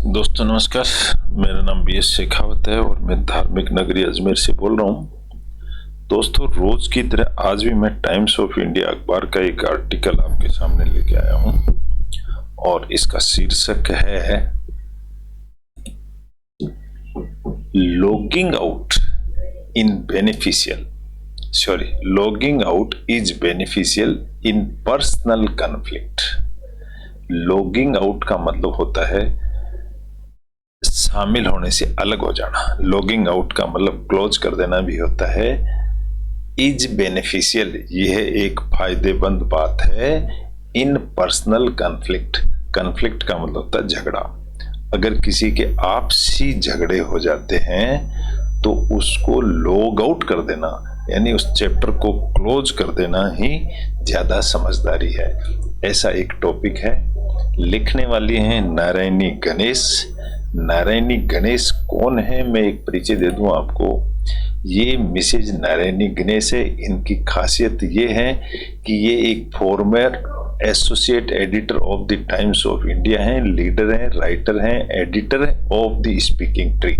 दोस्तों नमस्कार। मेरा नाम बी एस शेखावत है और मैं धार्मिक नगरी अजमेर से बोल रहा हूँ। दोस्तों, रोज की तरह आज भी मैं टाइम्स ऑफ इंडिया अखबार का एक आर्टिकल आपके सामने लेके आया हूँ और इसका शीर्षक है logging out in beneficial logging out is beneficial in personal conflict. Logging out का मतलब होता है शामिल होने से अलग हो जाना। लॉगिंग आउट का मतलब क्लोज कर देना भी होता है। इज बेनिफिशियल, यह एक फायदेमंद बात है। इन पर्सनल कॉन्फ्लिक्ट, कॉन्फ्लिक्ट का मतलब होता है झगड़ा। अगर किसी के आपसी झगड़े हो जाते हैं तो उसको लॉग आउट कर देना, यानी उस चैप्टर को क्लोज कर देना ही ज्यादा समझदारी है। ऐसा एक टॉपिक है। लिखने वाली हैं नारायणी गणेश। नारायणी गणेश कौन है, मैं एक परिचय दे दूं आपको। ये मिसेज नारायणी गणेश है। इनकी खासियत ये है कि ये एक farmer associate editor of the times of India हैं, लीडर हैं, राइटर हैं, एडिटर हैं ऑफ द स्पीकिंग ट्री।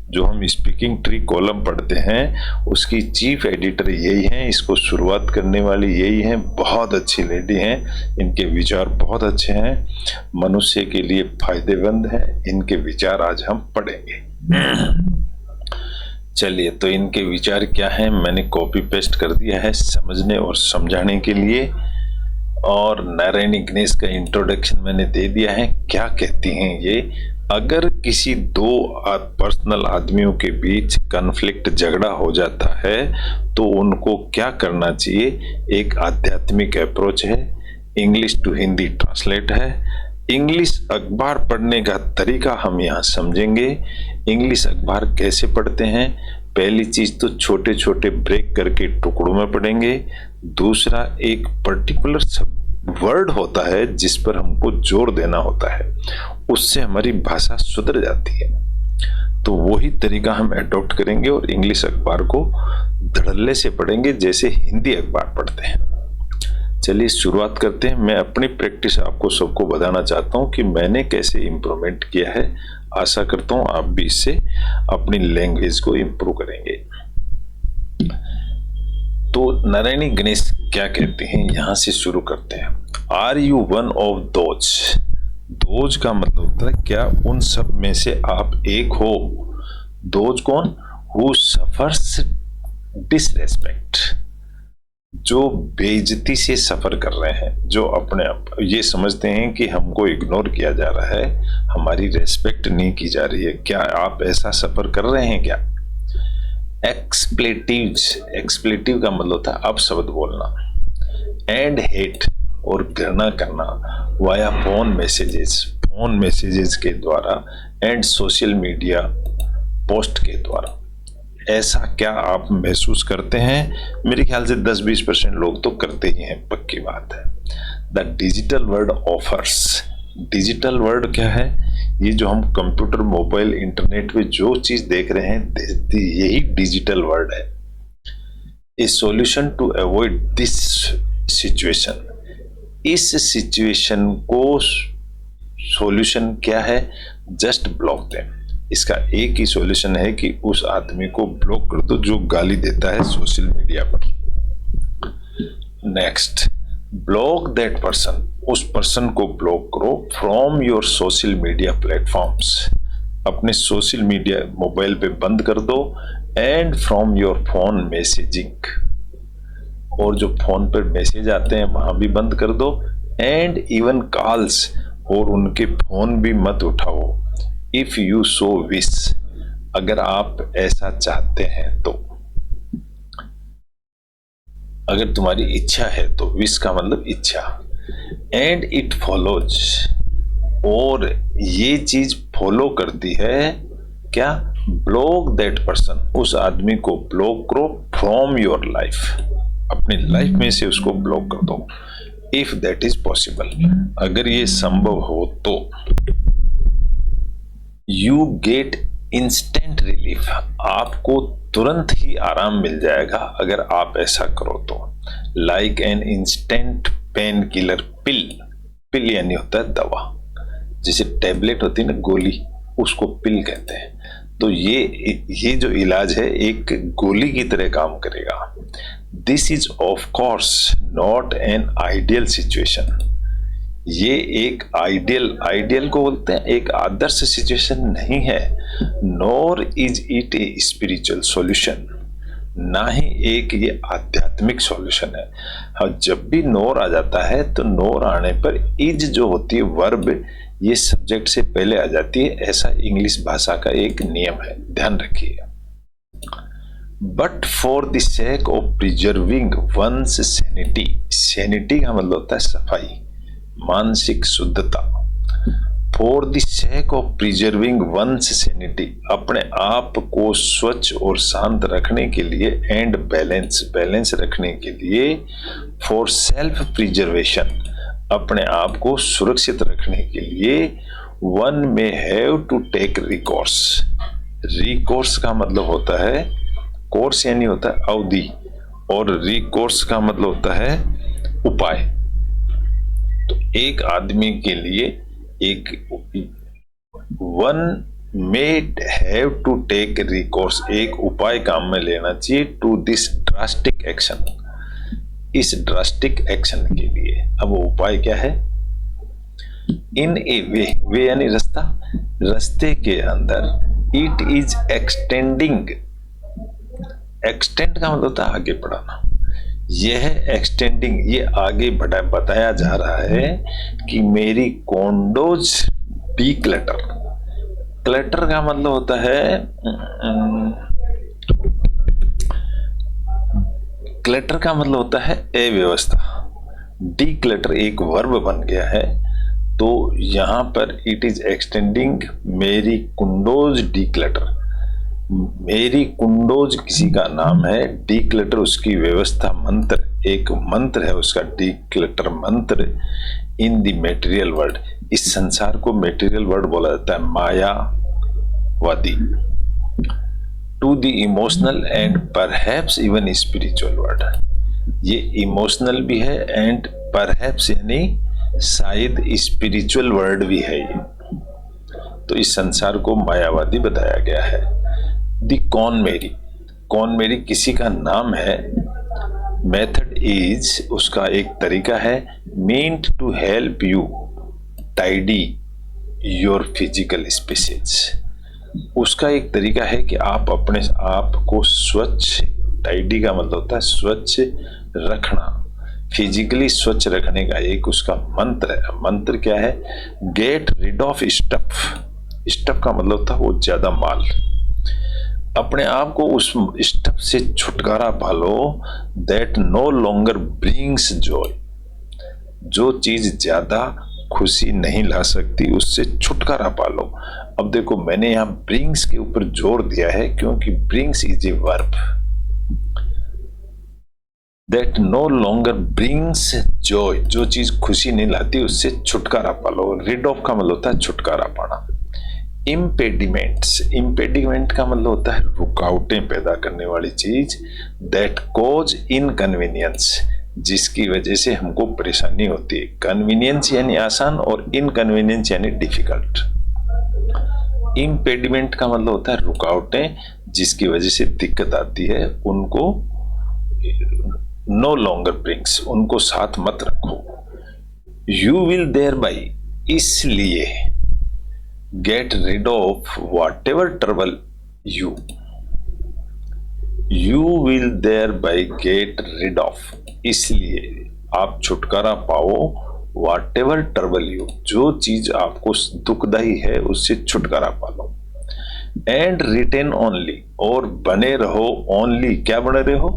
जो हम स्पीकिंग ट्री कॉलम पढ़ते हैं उसकी चीफ एडिटर यही हैं, इसको शुरुआत करने वाली यही हैं। बहुत अच्छी लेडी हैं, इनके विचार बहुत अच्छे हैं, मनुष्य के लिए फायदेमंद हैं। इनके विचार आज हम पढ़ेंगे। चलिए, तो इनके विचार क्या हैं मैंने कॉपी पेस्ट कर दिया है समझने और समझाने के लिए। और नारायणी गणेश का इंट्रोडक्शन मैंने दे दिया है। क्या कहती हैं ये, अगर किसी दो पर्सनल आदमियों के बीच कॉन्फ्लिक्ट झगड़ा हो जाता है तो उनको क्या करना चाहिए। एक आध्यात्मिक अप्रोच है, इंग्लिश टू हिंदी ट्रांसलेट है। इंग्लिश अखबार पढ़ने का तरीका हम यहाँ समझेंगे। इंग्लिश अखबार कैसे पढ़ते हैं, पहली चीज तो छोटे छोटे ब्रेक करके टुकड़ों में पढ़ेंगे। दूसरा, एक पर्टिकुलर वर्ड होता है जिस पर हमको जोर देना होता है, उससे हमारी भाषा सुधर जाती है। तो वही तरीका हम अडॉप्ट करेंगे और इंग्लिश अखबार को धड़ल्ले से पढ़ेंगे जैसे हिंदी अखबार पढ़ते हैं। चलिए शुरुआत करते हैं। मैं अपनी प्रैक्टिस आपको सबको बताना चाहता हूं कि मैंने कैसे इंप्रूवमेंट किया है। आशा करता हूं आप भी इससे अपनी लैंग्वेज को इंप्रूव करेंगे। तो नारायणी गणेश क्या कहते हैं, यहां से शुरू करते हैं। Are you one of those. Those का मतलब होता है क्या, उन सब में से आप एक हो। दोज कौन, हु सफर्स डिसरेस्पेक्ट, जो बेइज्जती से सफर कर रहे हैं, जो अपने आप ये समझते हैं कि हमको इग्नोर किया जा रहा है, हमारी रेस्पेक्ट नहीं की जा रही है। क्या आप ऐसा सफर कर रहे हैं क्या। एक्सप्लेटिव्स, एक्सप्लेटिव का मतलब होता है अपशब्द बोलना। एंड हेट, और घृणा करना via phone messages, phone messages के द्वारा, एंड सोशल मीडिया पोस्ट के द्वारा। ऐसा क्या आप महसूस करते हैं। मेरे ख्याल से 10-20% लोग तो करते ही हैं, पक्की बात है। The digital world offers. Digital world क्या है, ये जो हम कंप्यूटर, मोबाइल, इंटरनेट पे जो चीज देख रहे हैं यही डिजिटल वर्ल्ड है। A solution to avoid this situation. इस सिचुएशन को सॉल्यूशन क्या है, जस्ट ब्लॉक देम। इसका एक ही सॉल्यूशन है कि उस आदमी को ब्लॉक कर दो जो गाली देता है सोशल मीडिया पर। Next, block that person. उस पर्सन को ब्लॉक करो from your social media platforms. अपने सोशल मीडिया मोबाइल पे बंद कर दो। And from your phone messaging, और जो फोन पर मैसेज आते हैं वहां भी बंद कर दो। एंड इवन कॉल्स, और उनके फोन भी मत उठाओ। इफ यू सो विश, अगर आप ऐसा चाहते हैं तो, अगर तुम्हारी इच्छा है तो। विश का मतलब इच्छा। एंड इट फॉलोज, और ये चीज फॉलो करती है क्या, ब्लॉक दैट पर्सन। उस आदमी को ब्लॉक करो फ्रॉम योर लाइफ, अपनी लाइफ में से उसको ब्लॉक कर दो। इफ दैट इज पॉसिबल, अगर ये संभव हो तो। यू गेट इंस्टेंट रिलीफ, आपको तुरंत ही आराम मिल जाएगा अगर आप ऐसा करो तो। Like an instant pain killer pill, pill यानी होता है दवा। जैसे टैबलेट होती है ना, गोली, उसको पिल कहते हैं। तो ये जो इलाज है एक गोली की तरह काम करेगा। This is of course not an ideal situation. ये एक आइडियल को बोलते हैं एक आदर्श सिचुएशन नहीं है। Nor is it a spiritual solution, ना ही एक ये आध्यात्मिक सॉल्यूशन है। हाँ, जब भी नोर आ जाता है तो नोर आने पर इज जो होती है वर्ब, ये सब्जेक्ट से पहले आ जाती है, ऐसा इंग्लिश भाषा का एक नियम है, ध्यान रखिए। But for the sake of preserving one's sanity, sanity का मतलब होता है सफाई, मानसिक शुद्धता। For the sake of preserving one's sanity, अपने आप को स्वच्छ और शांत रखने के लिए, एंड बैलेंस रखने के लिए, फॉर सेल्फ प्रिजर्वेशन, अपने आप को सुरक्षित रखने के लिए, one may have to take recourse. Recourse का मतलब होता है, कोर्स यानी होता है अवधि, और रिकोर्स का मतलब होता है उपाय। तो एक आदमी के लिए एक one may have to take recourse, एक उपाय काम में लेना चाहिए, टू दिस ड्रास्टिक एक्शन, इस ड्रास्टिक एक्शन के लिए। अब वो उपाय क्या है? इन ए वे यानी रास्ता, रास्ते के अंदर, इट इज एक्सटेंडिंग, एक्सटेंड का मतलब होता है आगे बढ़ाना। यह एक्सटेंडिंग, ये आगे बढ़ा, बताया जा रहा है कि मेरी कॉन्डोज डी क्लटर, क्लटर का मतलब होता है, क्लटर का मतलब होता है अव्यवस्था। डी क्लटर एक वर्ब बन गया है, तो यहां पर इट इज एक्सटेंडिंग मेरी कुंडोज डी क्लटर। मेरी कुंडोज किसी का नाम है, डी क्लटर उसकी व्यवस्था, मंत्र, एक मंत्र है उसका, डी क्लटर मंत्र। इन द मेटेरियल वर्ल्ड, इस संसार को मेटेरियल वर्ल्ड बोला जाता है, मायावादी। To the emotional and perhaps even spiritual world, ये इमोशनल भी है एंड परहैप्स यानी शायद स्पिरिचुअल वर्ल्ड भी है ये। तो इस संसार को मायावादी बताया गया है। द कॉन मेरी किसी का नाम है, मेथड इज उसका एक तरीका है, meant to help you tidy your physical spaces, उसका एक तरीका है कि आप अपने आप को स्वच्छ, टाइडी का मतलब होता है स्वच्छ रखना, फिजिकली स्वच्छ रखने का एक उसका मंत्र है। मंत्र क्या है? Get rid of stuff, stuff का मतलब होता है वो ज्यादा माल, अपने आप को उस स्टफ से छुटकारा पालो, that no longer brings joy, जो चीज ज्यादा खुशी नहीं ला सकती उससे छुटकारा पालो। अब देखो मैंने यहां ब्रिंग्स के ऊपर जोर दिया है क्योंकि brings is a verb, that no longer brings joy, जो चीज खुशी नहीं लाती उससे छुटकारा पालो। रिड ऑफ का मतलब होता है छुटकारा पाना। इम्पेडिमेंट का मतलब होता है रुकावटें पैदा करने वाली चीज, दैट कॉज इनकन्वीनियंस, जिसकी वजह से हमको परेशानी होती है। कन्वीनियंस यानी आसान और इनकन्वीनियंस यानी डिफिकल्ट। इम्पेडिमेंट का मतलब होता है रुकावटें, जिसकी वजह से दिक्कत आती है, उनको नो लॉन्गर ब्रिंग्स, उनको साथ मत रखो। यू विल देयर बाई, इसलिए get rid of whatever trouble you will thereby get rid of, इसलिए आप छुटकारा पाओ वॉट एवर ट्रबल यू, जो चीज आपको दुखदाई है उससे छुटकारा पालो। एंड रिटेन ओनली, और बने रहो ओनली, क्या बने रहो?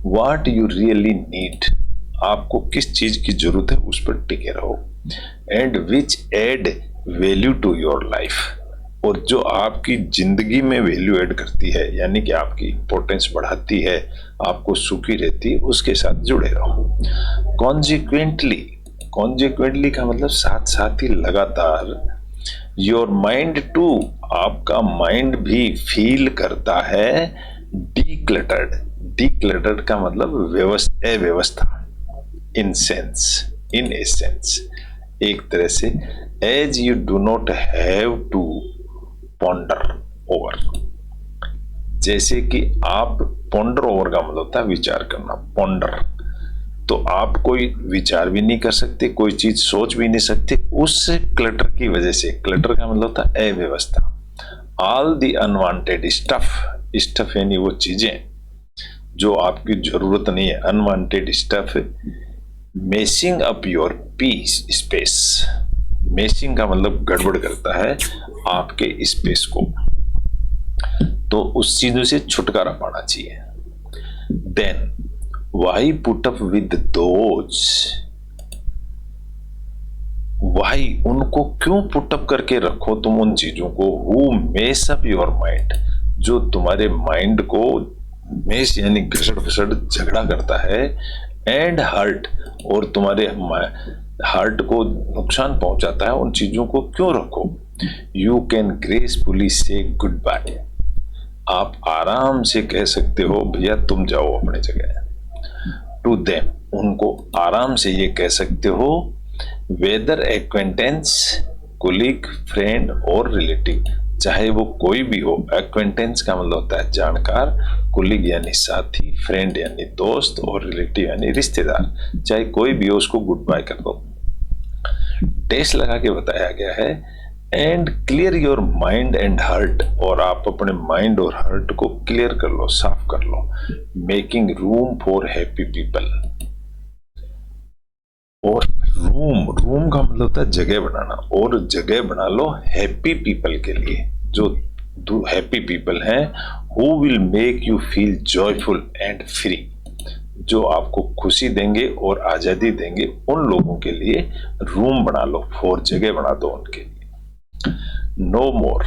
व्हाट यू रियली नीड, आपको किस चीज की जरूरत है उस पर टिके रहो। And which add value to your life, और जो आपकी जिंदगी में वैल्यू ऐड करती है, यानी कि आपकी इंपॉर्टेंस बढ़ाती है, आपको सुखी रहती है, उसके साथ जुड़े रहो। कॉन्जिक्वेंटली का मतलब साथ साथ ही, लगातार। योर माइंड टू, आपका माइंड भी फील करता है डीक्लटर्ड का मतलब अव्यवस्था, इन ए सेंस, एक तरह से as you do not have to ponder over, जैसे कि आप पॉन्डर ओवर का मतलब होता है विचार करना, पॉन्डर, तो आप कोई विचार भी नहीं कर सकते, कोई चीज सोच भी नहीं सकते उस क्लटर की वजह से। क्लटर का मतलब होता है अव्यवस्था। All the unwanted stuff, stuff यानी वो चीजें जो आपकी जरूरत नहीं है, unwanted stuff, messing up your peace space. Messing का मतलब गड़बड़ करता है आपके स्पेस को, तो उस चीजों से छुटकारा पाना चाहिए। Then why put up with those, why उनको क्यों पुटअप करके रखो तुम उन चीजों को, who mess up your mind, जो तुम्हारे माइंड को मेस यानी घसड़ फिसड़ झगड़ा करता है, एंड हर्ट, और तुम्हारे हार्ट को नुकसान पहुंचाता है, उन चीजों को क्यों रखो। यू कैन ग्रेसफुली से गुड बाय, आप आराम से कह सकते हो भैया तुम जाओ अपने जगह। टू देम, उनको आराम से ये कह सकते हो, वेदर एक्वेंटेंस, कोलीग, फ्रेंड और रिलेटिव, चाहे वो कोई भी हो। एक्वेंटेंस का मतलब होता है जानकार, कोलीग यानी साथी, फ्रेंड यानी दोस्त और रिलेटिव यानी रिश्तेदार, चाहे कोई भी हो उसको गुड बाय कर दो। डैश लगा के बताया गया है, and clear your mind and heart, और आप अपने माइंड और हर्ट को क्लियर कर लो, साफ कर लो। Making room for happy people, और रूम का मतलब होता है जगह बनाना, और जगह बना लो हैप्पी पीपल के लिए, जो हैप्पी पीपल हैं, who will make you feel joyful and free, जो आपको खुशी देंगे और आजादी देंगे, उन लोगों के लिए रूम बना लो, फॉर जगह बना दो उनके लिए। नो मोर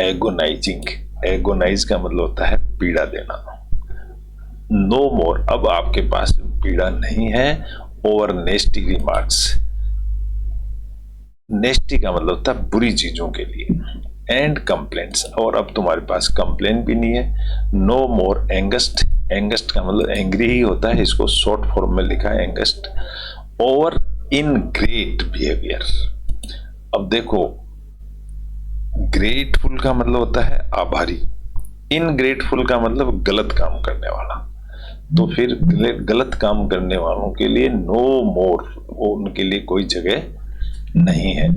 एगोनाइजिंग, एगोनाइज का मतलब होता है पीड़ा देना। नो मोर, अब आपके पास पीड़ा नहीं है। ओवर नेस्टी रिमार्क्स, नेस्टी का मतलब होता है बुरी चीजों के लिए। एंड कंप्लेंट्स, और अब तुम्हारे पास कंप्लेन भी नहीं है। नो मोर एंगस्ट, एंगस्ट का मतलब एंग्री ही होता है, इसको शॉर्ट फॉर्म में लिखा है angst. Over in great behaviour, अब देखो ग्रेटफुल का मतलब होता है आभारी, इनग्रेटफुल का मतलब गलत काम करने वाला, तो फिर गलत काम करने वालों के लिए नो मोर, उनके लिए कोई जगह नहीं है।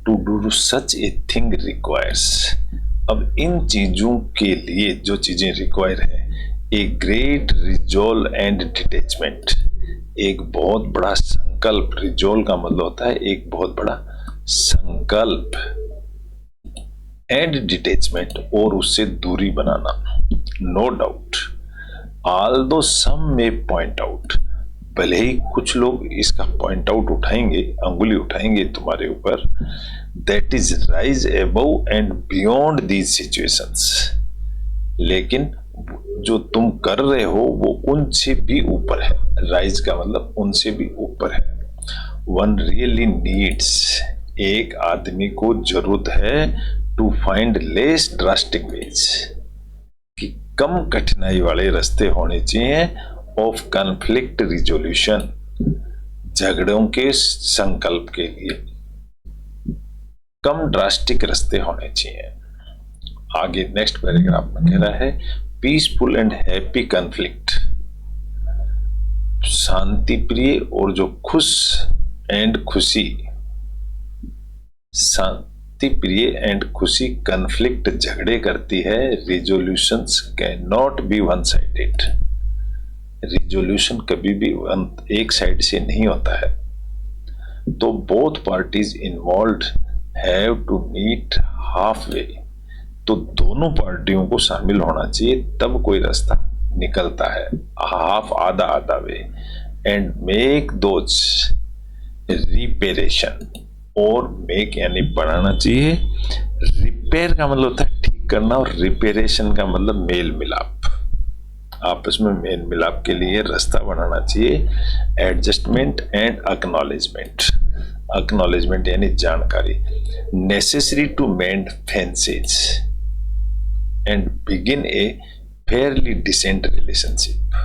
To do such a thing requires, अब इन चीजों के लिए जो चीजें रिक्वायर है, a great resolve and detachment, एक बहुत बड़ा संकल्प। रिजोल्व का मतलब होता है एक बहुत बड़ा संकल्प, एंड डिटैचमेंट, और उससे दूरी बनाना। नो डाउट, ऑल्दो सम में पॉइंट आउट, भले ही कुछ लोग इसका पॉइंट आउट उठाएंगे, अंगुली उठाएंगे तुम्हारे ऊपर, that is rise above and beyond these situations, लेकिन जो तुम कर रहे हो वो उनसे भी ऊपर है। राइज का मतलब उनसे भी ऊपर है। वन रियली नीड्स, एक आदमी को जरूरत है, to find less drastic ways, कि कम कठिनाई वाले रास्ते होने चाहिए। ऑफ कॉन्फ्लिक्ट रिजोल्यूशन, झगड़ों के संकल्प के लिए कम ड्रास्टिक रास्ते होने चाहिए। आगे नेक्स्ट पैराग्राफ में कह रहा है, पीसफुल एंड हैप्पी कॉन्फ्लिक्ट, शांति प्रिय और जो खुश एंड खुशी, शांति प्रिय एंड खुशी कॉन्फ्लिक्ट झगड़े करती है। Resolutions can not be one sided, resolution कभी भी एक साइड से नहीं होता है। तो both parties involved have to meet half way, तो दोनों पार्टियों को शामिल होना चाहिए, तब कोई रास्ता निकलता है। हाफ, आधा आधा वे, एंड मेक दोज रिपेरेशन, और मेक यानी बनाना चाहिए। रिपेयर का मतलब होता है ठीक करना, और रिपेरेशन का मतलब मेल मिलाप, आपस में मेल मिलाप के लिए रास्ता बनाना चाहिए। एडजस्टमेंट एंड एक्नॉलेजमेंट, एक्नॉलेजमेंट यानी जानकारी। Necessary to mend fences and begin a fairly decent relationship,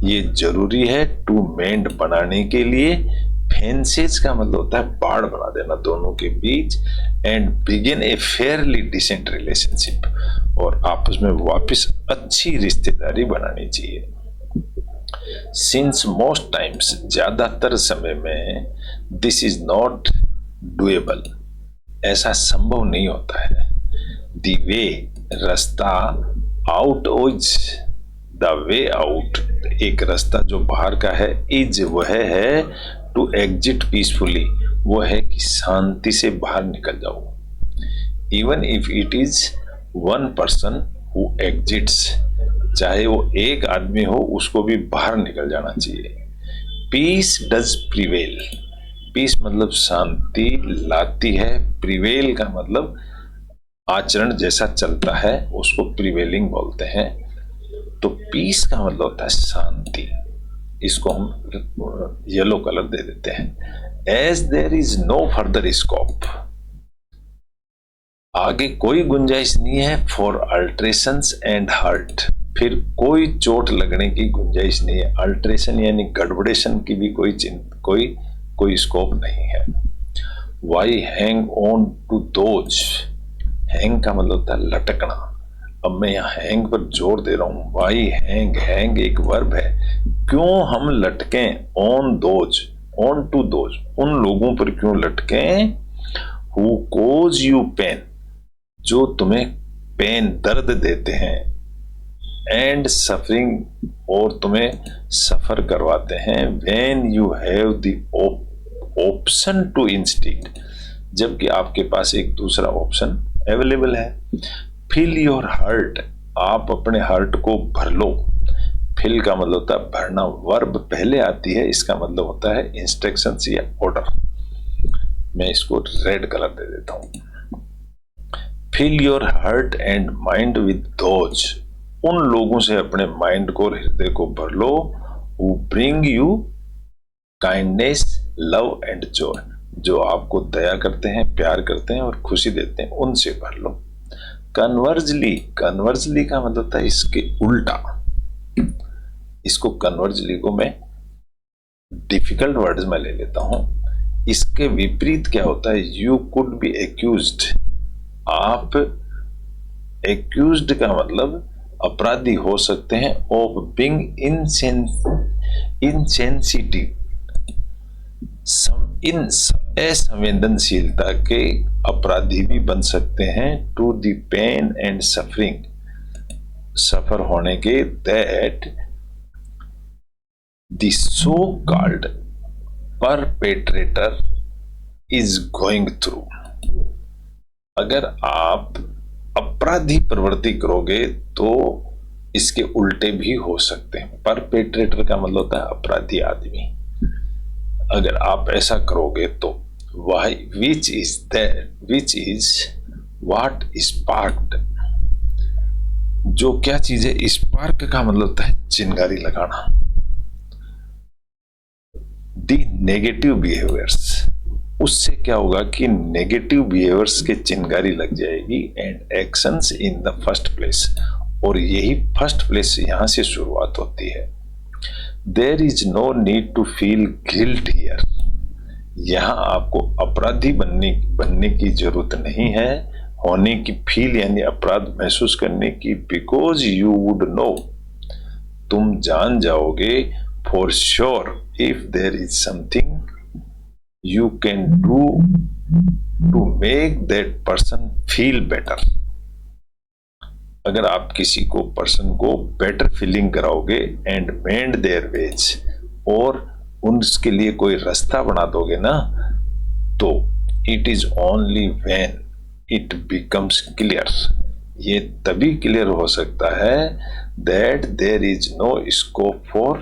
ये जरूरी है टू मेंड बनाने के लिए फेंसेज का मतलब होता है बाड़ बना देना दोनों के बीच, and begin a fairly decent relationship, और आपस में वापस अच्छी रिश्तेदारी बनानी चाहिए। सिंस मोस्ट टाइम्स, ज्यादातर समय में, दिस इज नॉट डुएबल, ऐसा संभव नहीं होता है। द वे, रास्ता, out is, the way out, एक रास्ता जो बाहर का है, इज वह है, टू एग्जिट पीसफुली, वो है कि शांति से बाहर निकल जाओ। Even if it is one person who exits, चाहे वो एक आदमी हो, उसको भी बाहर निकल जाना चाहिए। पीस डज प्रिवेल, पीस मतलब शांति लाती है, प्रिवेल का मतलब आचरण जैसा चलता है उसको प्रिवेलिंग बोलते हैं। तो पीस का मतलब होता है शांति, इसको हम येलो कलर दे देते हैं। As there is no further scope, आगे कोई गुंजाइश नहीं है, फॉर अल्ट्रेशंस एंड हर्ट, फिर कोई चोट लगने की गुंजाइश नहीं है। अल्ट्रेशन यानी गड़बड़ेशन की भी कोई स्कोप नहीं है। Why hang on to those, hang का मतलब होता है लटकना। अब मैं यहाँ हैंग पर जोर दे रहा हूं। वाई हैंग, हैंग एक वर्ब है, क्यों हम लटकें, on those, on to those, उन लोगों पर क्यों लटकें, हु कोज यू पेन, जो तुम्हें पेन दर्द देते हैं, एंड सफरिंग, और तुम्हें सफर करवाते हैं, when you have the option to instinct, जबकि आपके पास एक दूसरा ऑप्शन अवेलेबल है। फिल योर हर्ट, आप अपने हर्ट को भर लो। फिल का मतलब होता है भरना, वर्ब पहले आती है, इसका मतलब होता है इंस्ट्रक्शंस या ऑर्डर। मैं इसको रेड कलर दे देता हूं। Fill your heart and mind with those, उन लोगों से अपने माइंड को और हृदय को भर लो, who bring you kindness, love and joy, जो आपको दया करते हैं, प्यार करते हैं और खुशी देते हैं, उनसे भर लो। कन्वर्जली, कन्वर्जली का मतलब होता है इसके उल्टा, इसको कन्वर्जली को मैं डिफिकल्ट वर्ड्स में ले लेता हूं। इसके विपरीत क्या होता है, यू कुड बी एक्यूज्ड, आप एक्यूज्ड का मतलब अपराधी हो सकते हैं, ऑफ बीइंग इनसेंसिटिव, इन असंवेदनशीलता के अपराधी भी बन सकते हैं, to the pain and suffering, suffer होने के, that the so called perpetrator is going through. अगर आप अपराधी प्रवृत्ति करोगे तो इसके उल्टे भी हो सकते हैं। परपेट्रेटर का मतलब होता है अपराधी आदमी। अगर आप ऐसा करोगे तो वह विच इज व्हाट स्पार्क्ड, जो क्या चीज है, स्पार्क का मतलब होता है चिंगारी लगाना। दी नेगेटिव बिहेवियर्स, उससे क्या होगा कि नेगेटिव बिहेवियर्स के चिंगारी लग जाएगी, and actions in the first place, और यही फर्स्ट प्लेस यहां से शुरुआत होती है। There is no need to feel guilt here, यहां आपको अपराधी बनने की जरूरत नहीं है, होने की, फील यानी अपराध महसूस करने की, बिकॉज यू वुड नो, तुम जान जाओगे, for sure, if there is something you can do to make that person feel better, अगर आप किसी को, पर्सन को बेटर फीलिंग कराओगे, एंड मेंड देयर वेज, और उनके लिए कोई रास्ता बना दोगे ना, तो it is only when it becomes clear, ये तभी क्लियर हो सकता है, that there is no scope for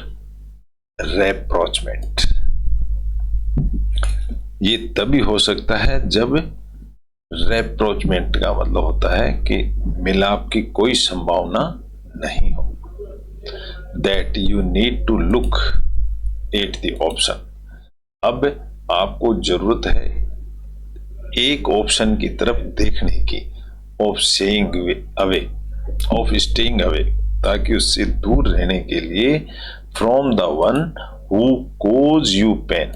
rapprochement, ये तभी हो सकता है जब रेप्रोचमेंट का मतलब होता है कि मिलाप की कोई संभावना नहीं हो। That you need to look at the option, अब आपको जरूरत है एक ऑप्शन की तरफ देखने की, ऑफ स्टेइंग अवे, ताकि उससे दूर रहने के लिए, from the one who cause you pain,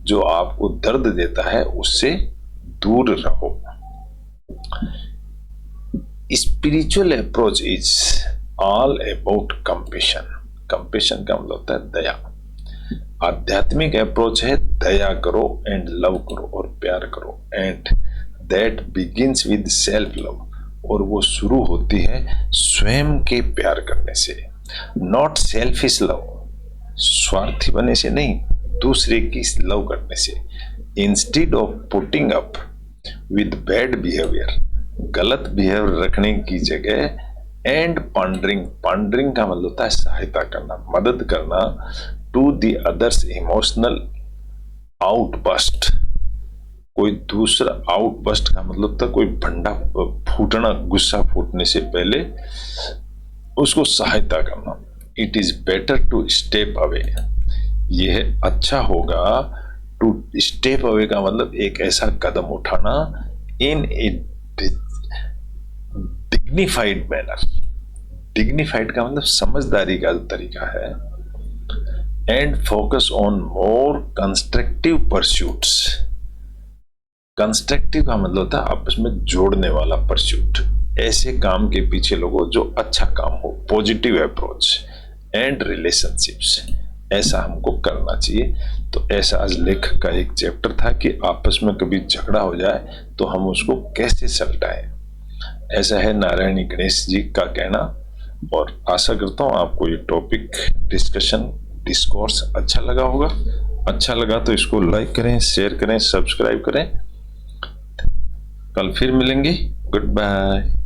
जो आपको दर्द देता है उससे दूर रहो। Spiritual approach is all about compassion. Compassion का मतलब होता है दया। आध्यात्मिक अप्रोच है दया करो एंड लव करो और प्यार करो, and that begins with self love, और वो शुरू होती है स्वयं के प्यार करने से। नॉट सेल्फिश लव, स्वार्थी बनने से नहीं, दूसरे की लव करने से। Instead of putting up with bad behaviour, गलत बिहेवियर रखने की जगह, एंड पॉन्डरिंग, पॉन्डरिंग का मतलब होता है सहायता करना, मदद करना, to the others' emotional outburst. कोई दूसरा आउटबस्ट का मतलब था कोई भंडा फूटना, गुस्सा फूटने से पहले उसको सहायता करना। It is better to step away, यह अच्छा होगा। टू स्टेप अवे का मतलब एक ऐसा कदम उठाना इन ए डिग्निफाइड मैनर। डिग्निफाइड का मतलब समझदारी का तरीका है। And focus on more constructive pursuits. Constructive का मतलब होता है आपस में जोड़ने वाला परस्यूट, ऐसे काम के पीछे लोगों जो अच्छा काम हो। पॉजिटिव अप्रोच एंड रिलेशनशिप्स, ऐसा हमको करना चाहिए। तो ऐसा आज लेखक का एक चैप्टर था कि आपस में कभी झगड़ा हो जाए तो हम उसको कैसे सलटाएं। ऐसा है नारायणी गणेश जी का कहना। और आशा करता हूँ आपको ये टॉपिक डिस्कोर्स अच्छा लगा होगा। अच्छा लगा तो इसको लाइक करें, शेयर करें, सब्सक्राइब करें। कल फिर मिलेंगे। Good bye.